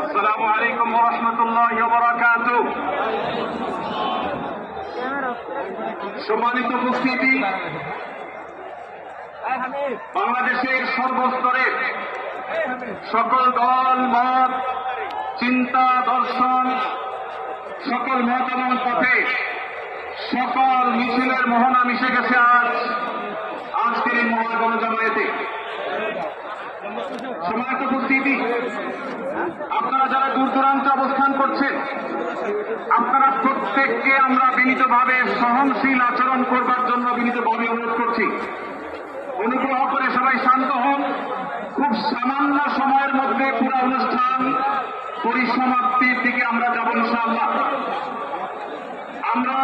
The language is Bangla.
আসসালামু আলাইকুম ওয়া রাহমাতুল্লাহি ওয়া বারাকাতুহু। সম্মানিত উপস্থিতি, বাংলাদেশের সর্বস্তরের সকল দল মত, চিন্তা, দর্শন, সকল মত এবং পথে সকল মিছিলের মোহনা মিশে গেছে আজকের এই মহা গণজমায়েতে। সম্মানিত উপস্থিতি, আপনারা যারা দূর দূরান্তে অবস্থান করছেন, আপনারা প্রত্যেককে আমরা বিনীতভাবে সহনশীল আচরণ করবার জন্য বিনীতভাবে অনুরোধ করছি। অনুগ্রহ করে সবাই শান্ত হন। খুব সামান্য সময়ের মধ্যে পুরো অনুষ্ঠান পরিসমাপ্তির দিকে আমরা যাব ইনশাআল্লাহ। আমরা